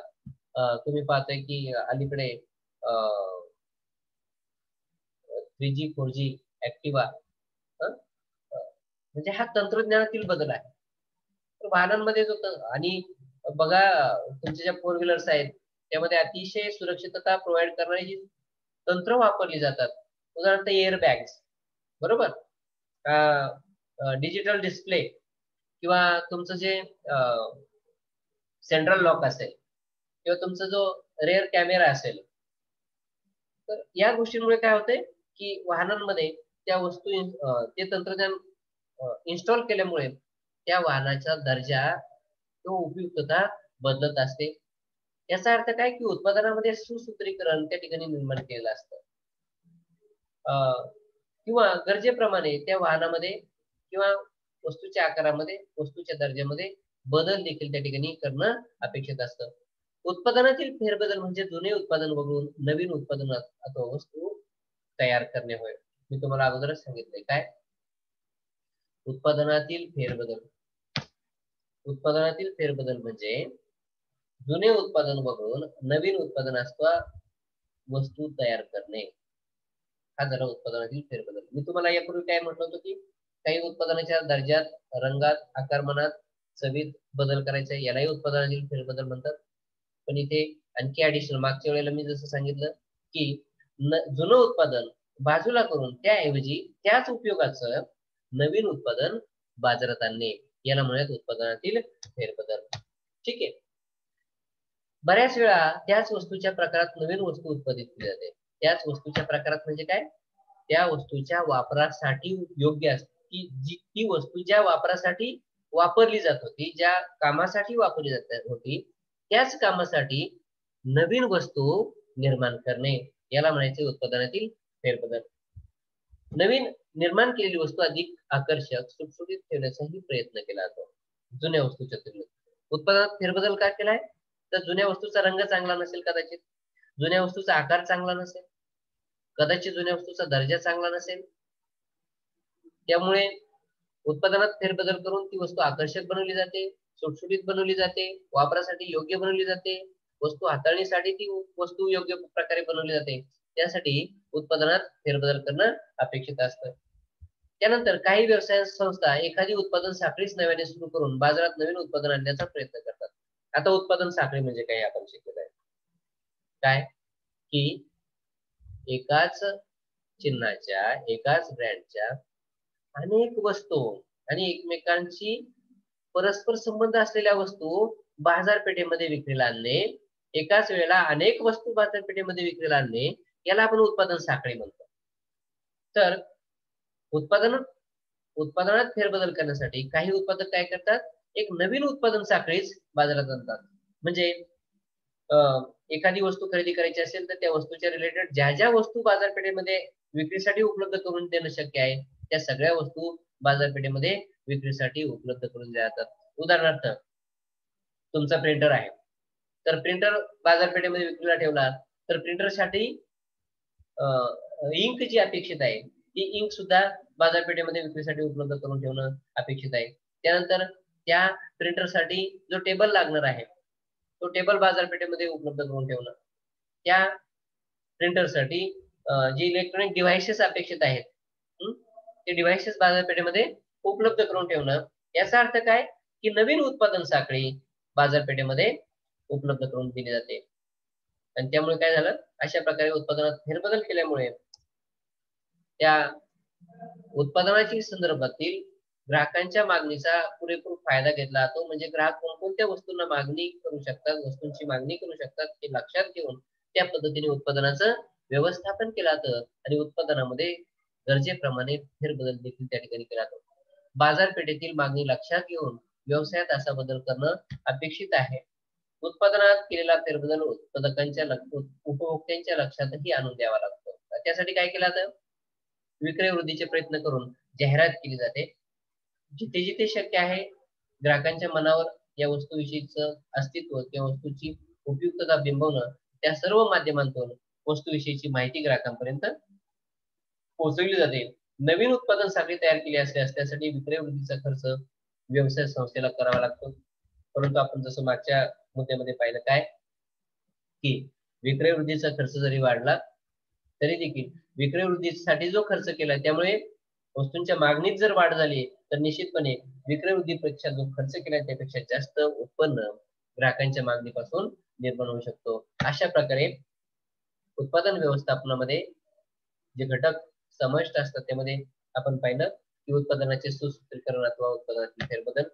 तुम्ही पाहताय की अलीकडे 3G 4G ऍक्टिव्हा म्हणजे हा तंत्रज्ञानातील बदल आहे. वाहनांमध्ये जो आणि बघा तुमच्या ज्या 4 व्हीलर्स आहेत त्यामध्ये अतिशय सुरक्षितता प्रोव्हाइड करणारी जी तंत्र वापरली जातात. उदाहरणार्थ एअर बॅग्स, बरोबर, डिजिटल डिस्प्ले किंवा तुमचं जे सेंट्रल लॉक असेल किंवा तुमचा जो रेअर कॅमेरा असेल, तर या गोष्टींमुळे काय होते की वाहनांमध्ये त्या वस्तू ते तंत्रज्ञान इन्स्टॉल केल्यामुळे त्या वाहनाचा दर्जा किंवा उपयुक्तता बदलत असते. याचा अर्थ काय की उत्पादनामध्ये सुसूत्रीकरण त्या ठिकाणी निर्माण केलेलं असतं. किंवा गरजेप्रमाणे त्या वाहनामध्ये किंवा वस्तूच्या आकारामध्ये, वस्तूच्या दर्जामध्ये बदल देखील त्या ठिकाणी करणं अपेक्षित असतं. उत्पादनातील फेरबदल म्हणजे जुने उत्पादन वगळून नवीन उत्पादन अथवा वस्तू तयार करणे होय. मी तुम्हाला अगोदरच सांगितलंय काय, उत्पादनातील फेरबदल. उत्पादनातील फेरबदल म्हणजे जुने उत्पादन वगळून नवीन उत्पादन अथवा वस्तू तयार करणे, हा झाला उत्पादनातील फेरबदल. मी तुम्हाला यापूर्वी काय म्हटलं होतं की काही उत्पादनाच्या दर्जात, रंगात, आकारमानात, चवीत बदल करायचा, यालाही उत्पादनातील फेरबदल म्हणतात. पण इथे आणखी ऍडिशनल मागच्या वेळेला मी जसं सांगितलं की जुनं उत्पादन बाजूला करून त्याऐवजी त्याच उपयोगाचं नवीन उत्पादन बाजारात आणणे, याला म्हणतात उत्पादनातील फेरबदल. ठीक आहे. बऱ्याच वेळा त्याच वस्तूच्या प्रकारात नवीन वस्तू उत्पादित केली जाते. त्याच वस्तूच्या प्रकारात म्हणजे काय, त्या वस्तूच्या वापरासाठी योग्य असते ती वस्तू ज्या वापरासाठी वापरली जात होती, ज्या कामासाठी वापरली जात होती, त्याच कामासाठी नवीन वस्तू निर्माण करणे, याला म्हणायचे उत्पादनातील फेरबदल. नवीन निर्माण केलेली वस्तू अधिक आकर्षक, सुटसुटीत ठेवण्याचाही प्रयत्न केला जातो जुन्या वस्तूच्या तुलनेत. उत्पादनात फेरबदल काय केलाय, तर जुन्या वस्तूचा रंग चांगला नसेल, कदाचित जुन्या वस्तूचा आकार चांगला नसेल, कदाचित जुन्या वस्तूचा दर्जा चांगला नसेल. त्यामुळे उत्पादनात फेरबदल करून ती वस्तू आकर्षक बनवली जाते, सुटसुटीत बनवली जाते, वापरासाठी योग्य बनवली जाते, वस्तू हाताळणीसाठी ती वस्तू योग्य प्रकारे बनवली जाते. त्यासाठी उत्पादनात फेरबदल करणं अपेक्षित असतं. त्यानंतर काही व्यवसाय संस्था एखादी उत्पादन साखळीच नव्याने सुरू करून बाजारात नवीन उत्पादन आणण्याचा प्रयत्न करतात. आता उत्पादन साखळी म्हणजे काय आपण शिकलेलं आहे. काय की एकाच चिन्हाच्या, एकाच ब्रँडच्या अनेक वस्तू आणि एकमेकांची परस्पर संबंध असलेल्या वस्तू बाजारपेठेमध्ये विक्रीला आणणे, एकाच वेळेला अनेक वस्तू बाजारपेठेमध्ये विक्रीला आणणे, याला आपण उत्पादन साखळी म्हणतो. तर उत्पादनात फेरबदल करण्यासाठी काही उत्पादक काय करतात, एक नवीन उत्पादन साखळीच बाजारात आणतात. म्हणजे एखादी वस्तू खरेदी करायची असेल तर त्या वस्तूच्या रिलेटेड ज्या ज्या वस्तू बाजारपेठेमध्ये विक्रीसाठी उपलब्ध करून देणं शक्य आहे, त्या सगळ्या वस्तू बाजारपेठेमध्ये विक्रीसाठी उपलब्ध करून दिल्या जातात. उदाहरणार्थ, तुमचा प्रिंटर आहे, तर प्रिंटर बाजारपेठेमध्ये विक्रीला ठेवला तर प्रिंटरसाठी इंक जी अपेक्षित आहे ती इंक सुद्धा बाजारपेठेमध्ये विक्रीसाठी उपलब्ध करून ठेवणं अपेक्षित आहे. त्यानंतर त्या प्रिंटरसाठी जो टेबल लागणार आहे तो टेबल बाजारपेठेमध्ये उपलब्ध करून ठेवणं, त्या प्रिंटरसाठी जे इलेक्ट्रॉनिक डिव्हाइसेस अपेक्षित आहेत ते डिव्हाइसेस बाजारपेठेमध्ये उपलब्ध करून ठेवणं. याचा अर्थ काय की नवीन उत्पादन साखळी बाजारपेठेमध्ये उपलब्ध करून दिली जाते. आणि त्यामुळे काय झालं, अशा प्रकारे उत्पादनात फेरबदल केल्यामुळे त्या उत्पादनाच्या संदर्भातील ग्राहकांच्या मागणीचा पुरेपूर फायदा घेतला जातो. म्हणजे ग्राहक कोणकोणत्या वस्तूंना मागणी करू शकतात, वस्तूंची मागणी करू शकतात हे लक्षात घेऊन त्या पद्धतीने उत्पादनाचं व्यवस्थापन केलं जातं आणि उत्पादनामध्ये गरजेप्रमाणे फेरबदल देखील त्या ठिकाणी केला जातो. बाजारपेठेतील मागणी लक्षात घेऊन व्यवसायात असा बदल करणं अपेक्षित आहे. उत्पादनात केलेला फेरबदल उत्पादकांच्या उपभोक्त्यांच्या लक्षातही आणून द्यावा लागतो. त्यासाठी काय केलं जातं, विक्रय वृद्धीचे प्रयत्न करून जाहिरात केली जाते. जिथे जिथे शक्य आहे ग्राहकांच्या मनावर या वस्तूविषयीचं अस्तित्व किंवा वस्तूची उपयुक्तता बिंबवणं, त्या सर्व माध्यमांतून वस्तूविषयीची माहिती ग्राहकांपर्यंत पोहोचवली जाते. नवीन उत्पादन साखळी तयार केली असल्यास त्यासाठी विक्रय वृद्धीचा खर्च व्यवसाय संस्थेला करावा लागतो. परंतु आपण जसं मागच्या मुद्द्यामध्ये पाहिलं काय की विक्रय वृद्धीचा खर्च जरी वाढला तरी देखील विक्रय वृद्धीसाठी जो खर्च केला त्यामुळे वस्तूंच्या मागणीत जर वाढ झाली तर निश्चितपणे विक्रय वृद्धीपेक्षा जो खर्च केला त्यापेक्षा जास्त उत्पन्न ग्राहकांच्या मागणीपासून निर्माण होऊ शकतो. अशा प्रकारे उत्पादन व्यवस्थापनामध्ये जे घटक समाविष्ट असतात त्यामध्ये आपण पाहिलं की उत्पादनाचे सुसूत्रीकरण अथवा उत्पादनातील फेरबदल,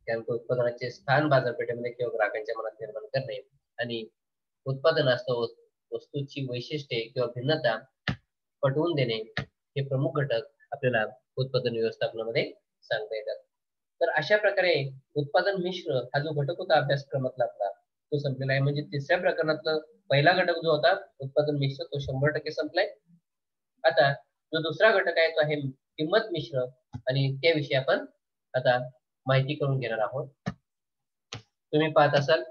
त्यानंतर उत्पादनाचे स्थान बाजारपेठेमध्ये किंवा ग्राहकांच्या मनात निर्माण करणे आणि उत्पादनासह वस्तूची वैशिष्ट्ये किंवा भिन्नता पटवून देणे हे प्रमुख घटक आपल्याला उत्पादन व्यवस्थापनामध्ये सांगता येतात. तर अशा प्रकारे उत्पादन मिश्र हा जो घटक होता अभ्यासक्रमातला आपला तो संपलेला आहे. म्हणजे तिसऱ्या प्रकरणातला पहिला घटक जो होता उत्पादन मिश्र तो 100% संपलाय. आता जो दुसरा घटक आहे तो आहे किंमत मिश्र आणि त्याविषयी आपण आता माहिती करून घेणार आहोत. तुम्ही पाहत असाल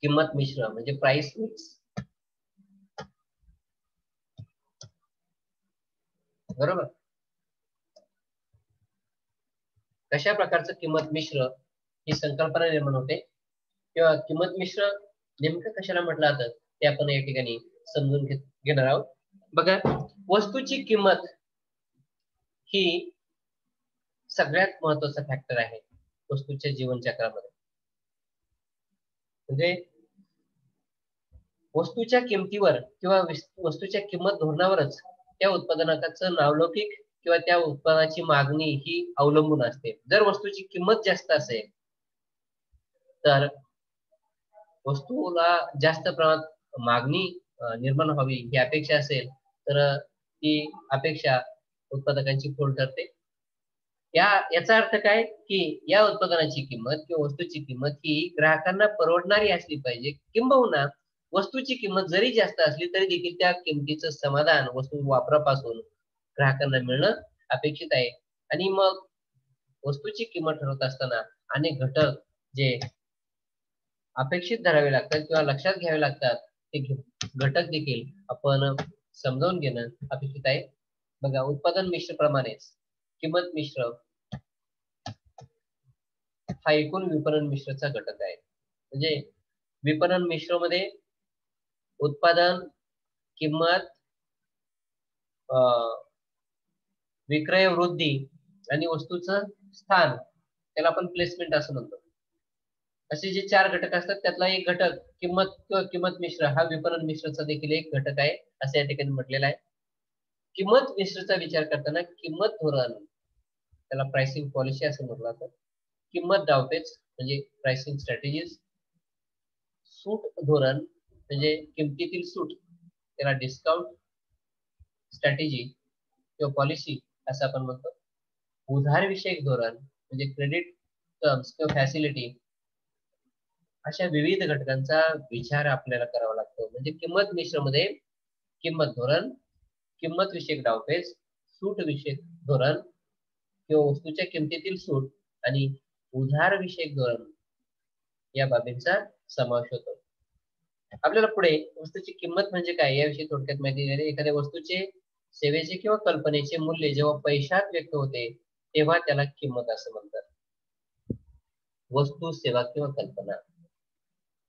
किंमत मिश्र म्हणजे प्राइस मिक्स, बरोबर. कशा प्रकारचं किंमत मिश्र ही संकल्पना निर्माण होते किंवा किंमत मिश्र नेमकं कशाला म्हटलं जातं ते आपण या ठिकाणी समजून घेणार आहोत. बघा, वस्तूची किंमत ही सगळ्यात महत्वाचा फॅक्टर आहे वस्तूच्या जीवनचक्रामध्ये. म्हणजे वस्तूच्या किमतीवर किंवा वस्तूच्या किंमत धोरणावरच त्या उत्पादनाचं नावलौकिक किंवा त्या उत्पादनाची मागणी ही अवलंबून असते. जर वस्तूची किंमत जास्त असेल तर वस्तूला जास्त प्रमाणात मागणी निर्माण व्हावी ही अपेक्षा असेल तर ती अपेक्षा उत्पादकांची फोल ठरते. याचा अर्थ काय की या उत्पादनाची किंमत किंवा वस्तूची किंमत ही ग्राहकांना परवडणारी असली पाहिजे, किंबहुना वस्तूची किंमत जरी जास्त असली तरी देखील त्या किमतीचं समाधान वस्तू वापरापासून ग्राहकांना मिळणं अपेक्षित आहे. आणि मग वस्तूची किंमत ठरवत असताना अनेक घटक जे अपेक्षित धरावे लागतात किंवा लक्षात घ्यावे लागतात ते घटक देखील आपण समजावून घेणं अपेक्षित आहे. बघा, उत्पादन मिश्र प्रमाणेच किंमत मिश्र हा एकूण विपणन मिश्रचा घटक आहे. म्हणजे विपणन मिश्र मध्ये उत्पादन, किंमत, विक्रय वृद्धी आणि वस्तूचं स्थान, त्याला आपण प्लेसमेंट असं म्हणतो. असे जे 4 घटक असतात त्यातला एक घटक किंमत किंवा किंमत मिश्र हा विपणन मिश्रचा देखील एक घटक आहे असं या ठिकाणी म्हटलेलं आहे. किंमत मिश्रचा विचार करताना किंमत धोरण, त्याला प्राइसिंग पॉलिसी असं म्हटलं जातं. किंमत डावपेच म्हणजे प्राइसिंग स्ट्रॅटेजीज, सूट धोरण म्हणजे किमतीतील सूट, त्याला डिस्काउंट स्ट्रॅटेजी किंवा पॉलिसी असं आपण म्हणतो. उधार विषयक धोरण म्हणजे क्रेडिट टर्म्स किंवा फॅसिलिटी, अशा विविध घटकांचा विचार आपल्याला करावा लागतो. म्हणजे किंमत मिश्रमध्ये किंमत धोरण, किंमत विषयक डावपेच, सूट विषयक धोरण किंवा वस्तूच्या किमतीतील सूट आणि उधार विषयक धोरण या बाबींचा समावेश होतो. आपल्याला पुढे वस्तूची किंमत म्हणजे काय याविषयी थोडक्यात माहिती देणे. एखाद्या वस्तूचे, सेवेचे किंवा कल्पनेचे मूल्य जेव्हा पैशात व्यक्त होते तेव्हा त्याला किंमत असं म्हणतात. वस्तू, सेवा किंवा कल्पना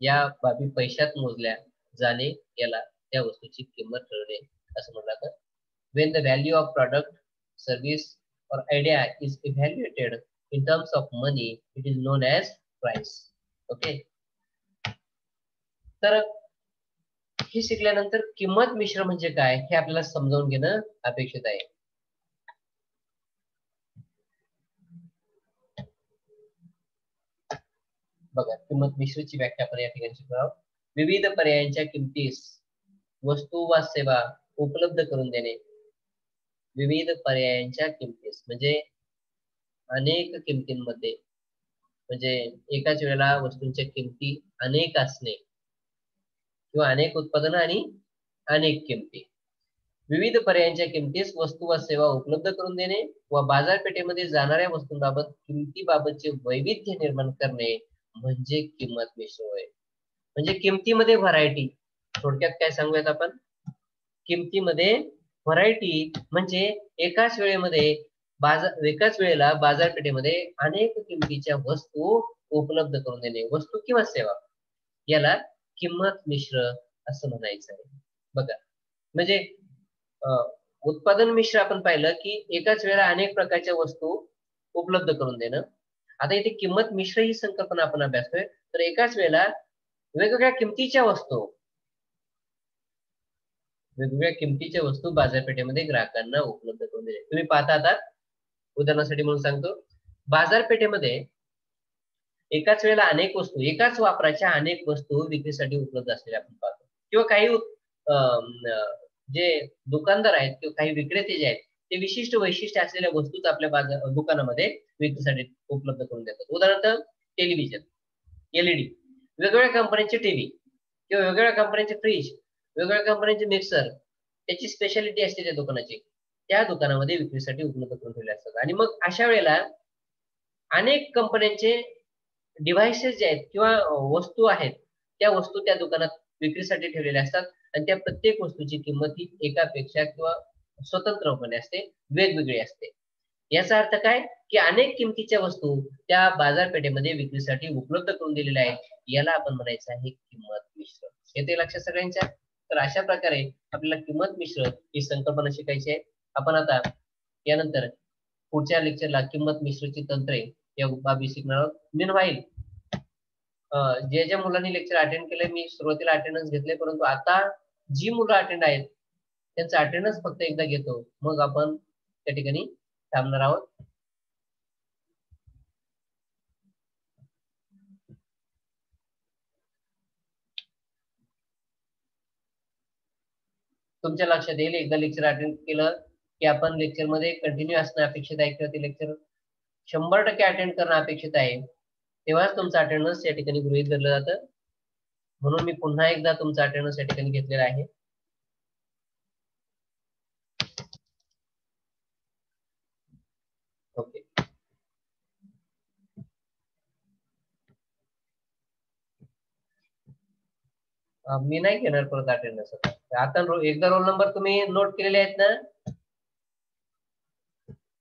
या बाबी पैशात मोजल्या जाणे याला त्या वस्तूची किंमत ठरवणे असं म्हटलं जातं. When the value of product, service or idea is evaluated in terms of money, it is known as price. Okay. तर हे शिकल्यानंतर किंमत मिश्र म्हणजे काय हे आपल्याला समजावून घेणं अपेक्षित आहे. बघा, किंमत मिश्रची व्याख्या आपण या ठिकाणी शिकणार आहोत. विविध पर्यायांच्या किमतीस वस्तू वा सेवा उपलब्ध करून देणे. विविध पर्यायांच्या किमतीस म्हणजे अनेक किमतींमध्ये, म्हणजे एकाच वेळेला वस्तूंच्या किमती अनेक असणे किंवा अनेक उत्पादनं आणि अनेक किमती. विविध पर्यायांच्या किमतीस वस्तू वा सेवा उपलब्ध करून देणे व बाजारपेठेमध्ये जाणाऱ्या वस्तूंबाबत किमतीबाबतचे वैविध्य निर्माण करणे म्हणजे किंमत मिश्र होय. म्हणजे किमतीमध्ये व्हरायटी, थोडक्यात काय सांगूयात आपण, किमतीमध्ये व्हरायटी म्हणजे एकाच वेळेला बाजारपेठेमध्ये अनेक किमतीच्या वस्तू उपलब्ध करून देणे, वस्तू किंवा सेवा, याला किंमत मिश्र असं म्हणायचं आहे. बघा, म्हणजे उत्पादन मिश्र आपण पाहिलं की एकाच वेळेला अनेक प्रकारच्या वस्तू उपलब्ध करून देणं. आता इथे किंमत मिश्र ही संकल्पना आपण अभ्यासतोय, तर एकाच वेळेला वेगवेगळ्या किमतीच्या वस्तू बाजारपेठेमध्ये ग्राहकांना उपलब्ध करून देणे. तुम्ही पाहता, आता उदाहरणासाठी म्हणून सांगतो, बाजारपेठेमध्ये एकाच वेळेला अनेक वस्तू, एकाच वापराच्या अनेक वस्तू विक्रीसाठी उपलब्ध असलेल्या आपण पाहतो. किंवा काही जे दुकानदार आहेत किंवा काही विक्रेते जे आहेत ते विशिष्ट वैशिष्ट्य असलेल्या वस्तूच आपल्या दुकानामध्ये विक्रीसाठी उपलब्ध करून देतात. उदाहरणार्थ टेलिव्हिजन, एलईडी, वेगवेगळ्या कंपन्यांचे टीव्ही किंवा वेगवेगळ्या कंपन्यांचे फ्रीज, वेगवेगळ्या कंपन्यांचे मिक्सर, त्याची स्पेशालिटी असते त्या दुकानाची, त्या दुकानामध्ये विक्रीसाठी उपलब्ध करून ठेवले असतात. आणि मग अशा वेळेला अनेक कंपन्यांचे डिव्हाइसेस जे आहेत किंवा वस्तू आहेत त्या वस्तू त्या दुकानात विक्रीसाठी ठेवलेल्या असतात आणि त्या प्रत्येक वस्तूची किंमत ही एकापेक्षा किंवा स्वतंत्रपणे असते, वेगवेगळी असते. याचा अर्थ काय की अनेक किमतीच्या वस्तू त्या बाजारपेठेमध्ये विक्रीसाठी उपलब्ध करून दिलेल्या आहेत, याला आपण म्हणायचं आहे किंमत मिश्र. येते लक्षात सगळ्यांच्या? तर अशा प्रकारे आपल्याला किंमत मिश्र ही संकल्पना शिकायची आहे. आपण आता यानंतर पुढच्या लेक्चरला किंमत मिश्रची तंत्रे या बाबी शिकणार आहोत. मीनवाईल ज्या मुलांनी लेक्चर अटेंड केले, मी सुरुवातीला अटेंडन्स घेतले, परंतु आता जी मुलं अटेंड आहेत त्यांचं अटेंडन्स फक्त एकदा घेतो, मग आपण त्या ठिकाणी थांबणार आहोत. तुमच्या लक्षात येईल, एकदा लेक्चर अटेंड केलं की आपण लेक्चर मध्ये कंटिन्यू असणं अपेक्षित आहे किंवा ते लेक्चर 100% अटेंड करणं अपेक्षित आहे, तेव्हाच तुमचं अटेंडन्स या ठिकाणी गृहीत धरलं जातं. म्हणून मी पुन्हा एकदा तुमचा अटेंडन्स या ठिकाणी घेतलेला आहे. ओके. मी नाही घेणार परत अटेंडन्स. आता एकदा रोल नंबर तुम्ही नोट केलेले आहेत ना,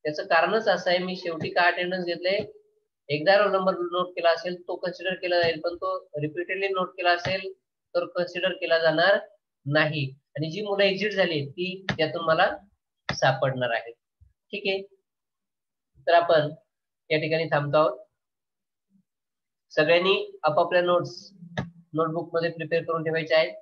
त्याचं कारणच असं आहे, मी शेवटी का अटेंडन्स घेतले. एकदा रोल नंबर नोट केला असेल तो कन्सिडर केला जाईल, पण तो रिपीटेडली नोट केला असेल तर कन्सिडर केला जाणार नाही. आणि जी मुलं एक्झिट झाली ती त्यातून मला सापडणार आहे. ठीक आहे, तर आपण या ठिकाणी थांबतो आहोत. सगळ्यांनी आपापल्या नोट्स नोटबुक मध्ये प्रिपेअर करून ठेवायचे आहेत.